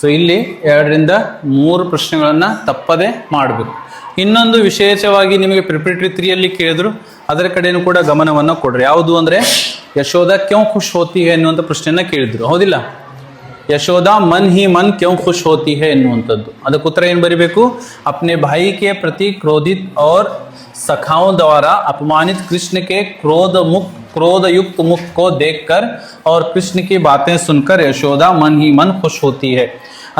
ಸೊ ಇಲ್ಲಿ 2ರಿಂದ 3 ಪ್ರಶ್ನೆಗಳನ್ನ ತಪ್ಪದೆ ಮಾಡಬೇಕು. ಇನ್ನೊಂದು ವಿಶೇಷವಾಗಿ ನಿಮಗೆ ಪ್ರಿಪರೇಟರಿ 3 ಅಲ್ಲಿ ಕೇಳಿದ್ರು, ಅದರ ಕಡೆನೂ ಕೂಡ ಗಮನವನ್ನು ಕೊಡ್ರಿ. ಯಾವುದು ಅಂದ್ರೆ ಯಶೋದ ಕ್ಯೋ ಖುಷ್ ಹೋತಿ ಹೈ ಅನ್ನುವಂಥ ಪ್ರಶ್ನೆಯನ್ನ ಕೇಳಿದ್ರು, ಹೌದಿಲ್ಲ? ಯಶೋದ ಮನ್ ಹಿ ಮನ್ ಕ್ಯೋ ಖುಷ್ ಹೋತಿ ಹೈ ಎನ್ನುವಂಥದ್ದು. ಅದಕ್ಕೆ ಉತ್ತರ ಏನು ಬರೀಬೇಕು? अपने भाई के प्रति क्रोधित और सखाओं द्वारा अपमानित कृष्ण के क्रोधयुक्त मुख को देखकर और कृष्ण की बातें सुनकर यशोदा मन ही मन खुश होती है.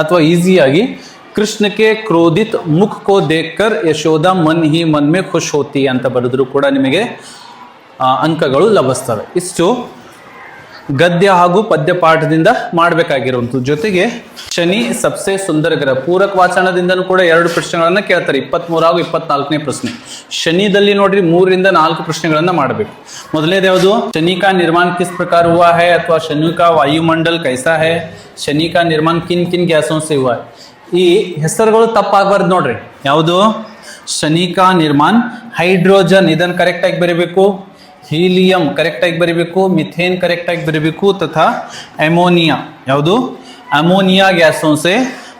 अथवा ಈಸಿಯಾಗಿ ಕೃಷ್ಣ ಕೆ ಕ್ರೋಧಿತ ಮುಖ ಕೋ ದೇಖ್ಕರ್ ಯಶೋದಾ ಮನ್ ಹಿ ಮನ್ ಮೇ ಖುಷ್ ಹೋತಿ ಅಂತ ಬರೆದ್ರು ಕೂಡ ನಿಮಗೆ ಅಂಕಗಳು ಲಭಿಸ್ತವೆ. ಇಷ್ಟು ಗದ್ಯ ಹಾಗೂ ಪದ್ಯ ಪಾಠದಿಂದ ಮಾಡಬೇಕಾಗಿರುವಂಥದ್ದು. ಜೊತೆಗೆ ಶನಿ ಸಬ್ಸೆ ಸುಂದರ ಗ್ರಹ ಪೂರಕ ವಾಚನದಿಂದನೂ ಕೂಡ 2 ಪ್ರಶ್ನೆಗಳನ್ನ ಕೇಳ್ತಾರೆ. 23 ಹಾಗೂ 24ನೇ ಪ್ರಶ್ನೆ. ಶನಿದಲ್ಲಿ ನೋಡ್ರಿ 3ರಿಂದ 4 ಪ್ರಶ್ನೆಗಳನ್ನ ಮಾಡಬೇಕು. ಮೊದಲನೇದು ಯಾವುದು? ಶನಿ ಕಾ ನಿರ್ಮಾಣ ಕಿಸ್ ಪ್ರಕಾರ ಹುआ है ಅಥವಾ ಶನಿ ಕಾ ವಾಯುಮಂಡಲ ಕೈಸಾ है, ಶನಿ ಕಾ ನಿರ್ಮಾಣ ಕಿನ್ ಕಿನ್ ಗ್ಯಾಸೋं से हुआ है. ಈ ಹೆಸರುಗಳು ತಪ್ಪಾಗಬಾರ್ದು ನೋಡ್ರಿ. ಯಾವುದು? ಶನಿ ಕಾ ನಿರ್ಮಾಣ ಹೈಡ್ರೋಜನ್, ಇದನ್ನು ಕರೆಕ್ಟ್ ಆಗಿ ಬರೀಬೇಕು. ಹೀಲಿಯಂ ಕರೆಕ್ಟ್ ಆಗಿ ಬರೀಬೇಕು. ಮಿಥೇನ್ ಕರೆಕ್ಟ್ ಆಗಿ ಬರೀಬೇಕು. ತಥಾ ಅಮೋನಿಯಾ, ಯಾವುದು? ಅಮೋನಿಯಾ ಗ್ಯಾಸೋं से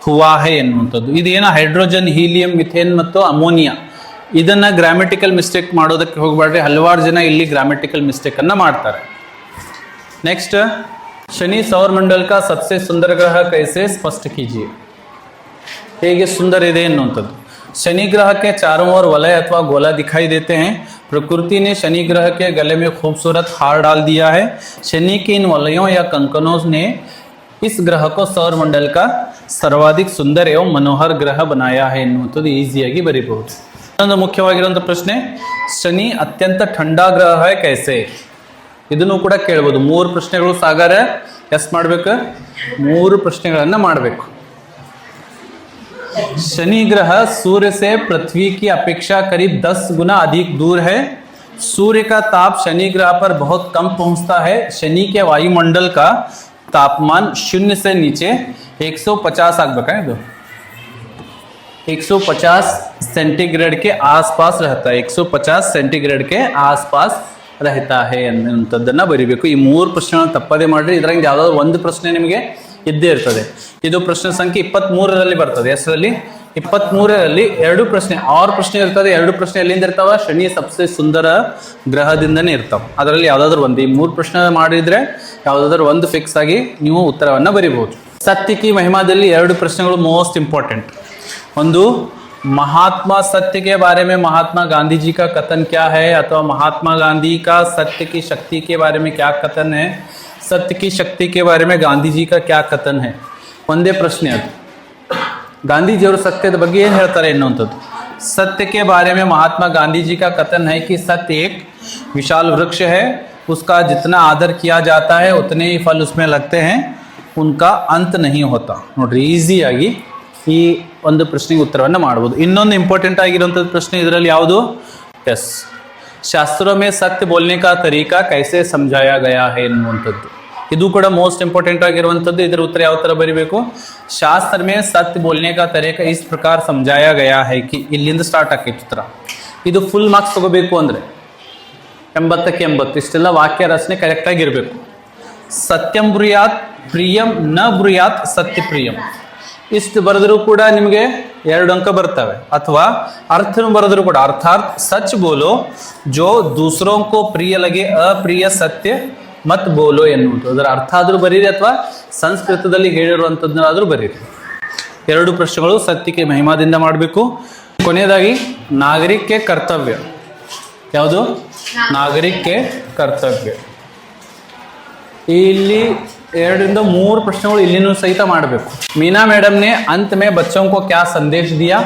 हुआ है ಎನ್ನುವಂಥದ್ದು. ಇದೇನು ಹೈಡ್ರೋಜನ್, ಹೀಲಿಯಂ, ಮಿಥೇನ್ ಮತ್ತು ಅಮೋನಿಯಾ, ಇದನ್ನ ಗ್ರಾಮೆಟಿಕಲ್ ಮಿಸ್ಟೇಕ್ ಮಾಡೋದಕ್ಕೆ ಹೋಗಬೇಡ್ರಿ. ಹಲವಾರು ಜನ ಇಲ್ಲಿ ಗ್ರಾಮೆಟಿಕಲ್ ಮಿಸ್ಟೇಕ್ ಅನ್ನ ಮಾಡ್ತಾರೆ. ನೆಕ್ಸ್ಟ್, ಶನಿ ಸೌರಮಂಡಲ का सबसे सुंदर ग्रह कैसे स्पष्ट कीजिए. ಹೇಗೆ ಸುಂದರ ಇದೆ ಎನ್ನುವಂಥದ್ದು. शनि ग्रह के चारों ओर वलय अथवा गोला दिखाई देते हैं. प्रकृति ने शनि ग्रह के गले में खूबसूरत हार डाल दिया है. शनि के इन वलयों या कंकनों ने इस ग्रह को सौर मंडल का सर्वाधिक सुंदर एवं मनोहर ग्रह बनाया है ಎನ್ನುವಂಥದ್ದು ಈಸಿಯಾಗಿ ಬರೀಬಹುದು. ಇನ್ನೊಂದು ಮುಖ್ಯವಾಗಿರುವಂಥ ಪ್ರಶ್ನೆ, ಶನಿ ಅತ್ಯಂತ ठंडा ग्रह है कैसे. ಇದನ್ನು ಕೂಡ ಕೇಳಬಹುದು. 3 ಪ್ರಶ್ನೆಗಳು ಸಾಗರ ಎಸ್ ಮಾಡಬೇಕು. 3 ಪ್ರಶ್ನೆಗಳನ್ನ ಮಾಡಬೇಕು. शनि ग्रह सूर्य से पृथ्वी की अपेक्षा करीब 10 गुना अधिक दूर है. सूर्य का ताप शनि ग्रह पर बहुत कम पहुंचता है. शनि के वायुमंडल का तापमान 0 से नीचे 150 ಆಗಬೇಕಾ, ಇದು 150 सेंटीग्रेड के आसपास रहता है. 150 सेंटीग्रेड के आसपास रहता है ಅನ್ನುವಂಥದ್ದನ್ನ ಬರೀಬೇಕು. ಈ 3 ಪ್ರಶ್ನೆಗಳನ್ನು ತಪ್ಪದೇ ಮಾಡ್ರಿ. ಇದರಲ್ಲಿ ಯಾವುದಾದ್ರು ಒಂದು ಪ್ರಶ್ನೆ ನಿಮಗೆ ಇದ್ದೇ ಇರ್ತದೆ. ಇದು ಪ್ರಶ್ನೆ ಸಂಖ್ಯೆ 23ರಲ್ಲಿ ಬರ್ತದೆ. ಎಷ್ಟರಲ್ಲಿ? 23ರಲ್ಲಿ 2 ಪ್ರಶ್ನೆ, 6 ಪ್ರಶ್ನೆ ಇರ್ತದೆ. 2 ಪ್ರಶ್ನೆ ಎಲ್ಲಿಂದ ಇರ್ತಾವ? ಶನಿ ಸಬ್ಸೆ ಸುಂದರ ಗ್ರಹದಿಂದನೇ ಇರ್ತಾವ. ಅದರಲ್ಲಿ ಯಾವ್ದಾದ್ರು ಒಂದು, ಈ 3 ಪ್ರಶ್ನೆ ಮಾಡಿದ್ರೆ ಯಾವ್ದಾದ್ರು ಒಂದು ಫಿಕ್ಸ್ ಆಗಿ ನೀವು ಉತ್ತರವನ್ನ ಬರೀಬಹುದು. ಸತ್ಯ ಕಿ ಮಹಿಮಾದಲ್ಲಿ 2 ಪ್ರಶ್ನೆಗಳು ಮೋಸ್ಟ್ ಇಂಪಾರ್ಟೆಂಟ್. ಒಂದು, महात्मा सत्य के बारे में महात्मा गांधी जी का कथन क्या है, अथवा महात्मा गांधी का सत्य की शक्ति के बारे में क्या कथन है, सत्य की शक्ति के बारे में गांधी जी का क्या कथन है. ಒಂದೇ ಪ್ರಶ್ನೆ ಅದು. ಗಾಂಧೀಜಿಯವರು ಸತ್ಯದ ಬಗ್ಗೆ ಏನು ಹೇಳ್ತಾರೆ ಎನ್ನುವಂಥದ್ದು. सत्य के बारे में महात्मा गांधी जी का कथन है कि सत्य एक विशाल वृक्ष है, उसका जितना आदर किया जाता है उतने ही फल उसमें लगते हैं, उनका अंत नहीं होता. ನೋಡ್ರಿ, ಈಸಿಯಾಗಿ ಈ ಒಂದು ಪ್ರಶ್ನೆಗೆ ಉತ್ತರವನ್ನು ಮಾಡಬಹುದು. ಇನ್ನೊಂದು ಇಂಪಾರ್ಟೆಂಟ್ ಆಗಿರುವಂಥದ್ದು ಪ್ರಶ್ನೆ ಇದರಲ್ಲಿ ಯಾವುದು? ಎಸ್, ಶಾಸ್ತ್ರೋं में सत्य बोलने का तरीका कैसे समझाया गया है ಎನ್ನುವಂಥದ್ದು. ಇದು ಕೂಡ ಮೋಸ್ಟ್ ಇಂಪಾರ್ಟೆಂಟ್ ಆಗಿರುವಂಥದ್ದು. ಇದರ ಉತ್ತರ ಯಾವ ತರ ಬರೀಬೇಕು? ಶಾಸ್ತ್ರ में सत्य बोलने का तरीका इस प्रकार समझाया गया है कि, ಇಲ್ಲಿಂದ ಸ್ಟಾರ್ಟ್ ಆಕೈತಿ ಉತ್ತರ. ಇದು ಫುಲ್ ಮಾರ್ಕ್ಸ್ ತಗೋಬೇಕು ಅಂದ್ರೆ 80ಕ್ಕೆ 80 ಇಷ್ಟೆಲ್ಲ ವಾಕ್ಯ ರಚನೆ ಕರೆಕ್ಟ್ ಆಗಿರಬೇಕು. ಸತ್ಯಂ ಬ್ರೂಯಾತ್ ಪ್ರಿಯಂ ನ ಬ್ರೂಯಾತ್ ಸತ್ಯ ಪ್ರಿಯಂ ಇಷ್ಟು ಬರೆದರೂ ಕೂಡ ನಿಮಗೆ 2 ಅಂಕ ಬರ್ತವೆ. ಅಥವಾ ಅರ್ಥನು ಬರೆದರೂ ಕೂಡ ಅರ್ಥಾತ್ ಸಚ್ ಬೋಲೋ ಜೋ ದೂಸರೋं को प्रिय लगे अप्रिय सत्य मत बोलो ಎನ್ನುವುದು. ಅದರ ಅರ್ಥ ಆದರೂ ಬರೀರಿ ಅಥವಾ ಸಂಸ್ಕೃತದಲ್ಲಿ ಹೇಳಿರುವಂಥದ್ದನ್ನಾದರೂ ಬರೀರಿ. 2 ಪ್ರಶ್ನೆಗಳು ಸತ್ಯಕ್ಕೆ ಮಹಿಮಾದಿಂದ ಮಾಡಬೇಕು. ಕೊನೆಯದಾಗಿ ನಾಗರಿಕ ಕರ್ತವ್ಯ. ಯಾವುದು? ನಾಗರಿಕ ಕರ್ತವ್ಯ. ಇಲ್ಲಿ 2ರಿಂದ 3 ಪ್ರಶ್ನೆಗಳು ಇಲ್ಲಿನೂ ಸಹಿತ ಮಾಡಬೇಕು. मीना मैडम ने अंत में बच्चों को क्या संदेश दिया,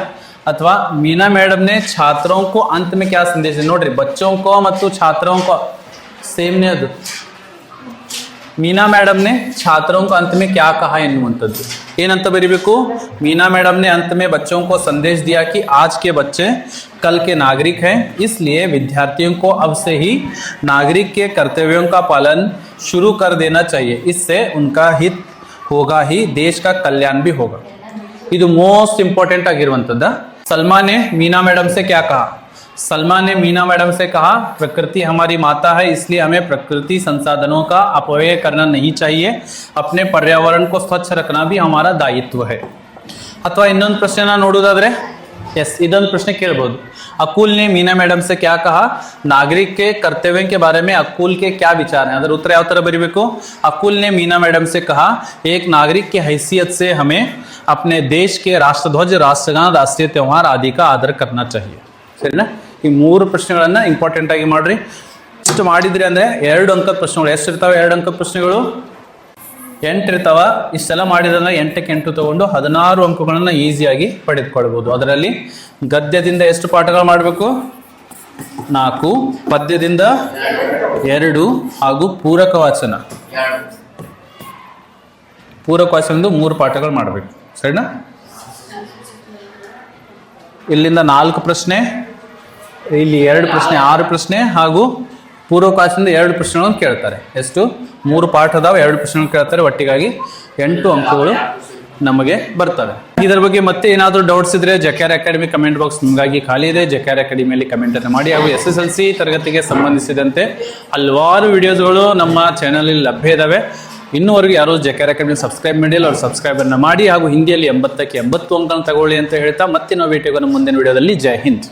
ಅಥವಾ मीना मैडम ने छात्रों को अंत में क्या संदेश दिया. ನೋಡ್ರಿ, बच्चों को ಮತ್ತು छात्रों को ಸೇಮ್ನೇ ಅದು. मीना मैडम ने छात्रों को अंत में क्या कहा ಎನ್ನುವಂಥದ್ದು ಏನಂತ ಬರೀಬೇಕು? मीना मैडम ने अंत में बच्चों को संदेश दिया कि आज के बच्चे कल के नागरिक हैं, इसलिए विद्यार्थियों को अब से ही नागरिक के कर्तव्यों का पालन शुरू कर देना चाहिए, इससे उनका हित होगा ही देश का कल्याण भी होगा. ಇದು ಮೋಸ್ಟ್ ಇಂಪಾರ್ಟೆಂಟ್ ಆಗಿರುವಂಥದ್ದು. सलमा ने मीना मैडम से क्या कहा? सलमा ने मीना मैडम से कहा प्रकृति हमारी माता है, इसलिए हमें प्रकृति संसाधनों का अपव्यय करना नहीं चाहिए, अपने पर्यावरण को स्वच्छ रखना भी हमारा दायित्व है। ಅಥವಾ ಇನ್ನೊಂದು ಪ್ರಶ್ನೆನ ನೋಡೋದಾದ್ರೆ ಎಸ್ ಇದೊಂದು ಪ್ರಶ್ನೆ ಕೇಳಬಹುದು। अकुल ने मीना मैडम से क्या कहा, नागरिक के कर्तव्य के बारे में अकुल के क्या विचार हैं। ಅದರ ಉತ್ತರ ಯಾವ ತರ ಬರೀಬೇಕು, अकुल ने मीना मैडम से कहा एक नागरिक की हैसियत से हमें अपने देश के राष्ट्रध्वज, राष्ट्रगान, राष्ट्रीय त्योहार आदि का आदर करना चाहिए। ಸರಿನಾ, ಈ ಮೂರು ಪ್ರಶ್ನೆಗಳನ್ನ ಇಂಪಾರ್ಟೆಂಟ್ ಆಗಿ ಮಾಡ್ರಿ। ಇಷ್ಟು ಮಾಡಿದ್ರಿ ಅಂದ್ರೆ 2 ಅಂಕದ ಪ್ರಶ್ನೆಗಳು ಎಷ್ಟಿರ್ತಾವೆ, 2 ಅಂಕದ ಪ್ರಶ್ನೆಗಳು 8 ಇರ್ತಾವ। ಇಷ್ಟೆಲ್ಲ ಮಾಡಿದ್ರೆ 8ಕ್ಕೆ 8 ತಗೊಂಡು 16 ಅಂಕಗಳನ್ನ ಈಸಿಯಾಗಿ ಪಡೆದುಕೊಳ್ಬಹುದು। ಅದರಲ್ಲಿ ಗದ್ಯದಿಂದ ಎಷ್ಟು ಪಾಠಗಳು ಮಾಡಬೇಕು, 4, ಪದ್ಯದಿಂದ 2 ಹಾಗೂ ಪೂರಕ ವಾಚನದ 3 ಪಾಠಗಳು ಮಾಡಬೇಕು। ಸರಿನಾ, ಇಲ್ಲಿಂದ 4 ಪ್ರಶ್ನೆ, ಇಲ್ಲಿ 2 ಪ್ರಶ್ನೆ, 6 ಪ್ರಶ್ನೆ ಹಾಗೂ ಪೂರ್ವಕಾಶದಿಂದ 2 ಪ್ರಶ್ನೆಗಳನ್ನು ಕೇಳ್ತಾರೆ। ಎಷ್ಟು, 3 ಪಾಠ ಅದಾವ, 2 ಪ್ರಶ್ನೆಗಳನ್ನು ಕೇಳ್ತಾರೆ, ಒಟ್ಟಿಗಾಗಿ 8 ಅಂಕಗಳು ನಮಗೆ ಬರ್ತವೆ। ಇದರ ಬಗ್ಗೆ ಮತ್ತೆ ಏನಾದರೂ ಡೌಟ್ಸ್ ಇದ್ರೆ ಜೆಕೆಆರ್ ಅಕಾಡೆಮಿ ಕಮೆಂಟ್ ಬಾಕ್ಸ್ ನಿಮಗಾಗಿ ಖಾಲಿ ಇದೆ, ಜೆಕೆಆರ್ ಅಕಾಡೆಮಿಯಲ್ಲಿ ಕಮೆಂಟ್ ಅನ್ನು ಮಾಡಿ। ಹಾಗೂ SSLC ತರಗತಿಗೆ ಸಂಬಂಧಿಸಿದಂತೆ ಹಲವಾರು ವಿಡಿಯೋಸ್ಗಳು ನಮ್ಮ ಚಾನಲ್ ಲಭ್ಯ ಇದಾವೆ। ಇನ್ನೂವರೆಗೂ ಯಾರು ಜೆಕೆಆರ್ ಅಕಾಡೆಮಿ ಸಬ್ಸ್ಕ್ರೈಬ್ ಮಾಡಿಲ್ಲ ಅವ್ರು ಸಬ್ಸ್ಕ್ರೈಬ್ ಅನ್ನ ಮಾಡಿ, ಹಾಗೂ ಹಿಂದಿಯಲ್ಲಿ 80ಕ್ಕೆ 80 ಅಂಕಗಳನ್ನು ತಗೊಳ್ಳಿ ಅಂತ ಹೇಳ್ತಾ ಮತ್ತೆ ನಾವು ಭೇಟಿಯಾಗೋಣ ಮುಂದಿನ ವಿಡಿಯೋದಲ್ಲಿ। ಜೈ ಹಿಂದ್।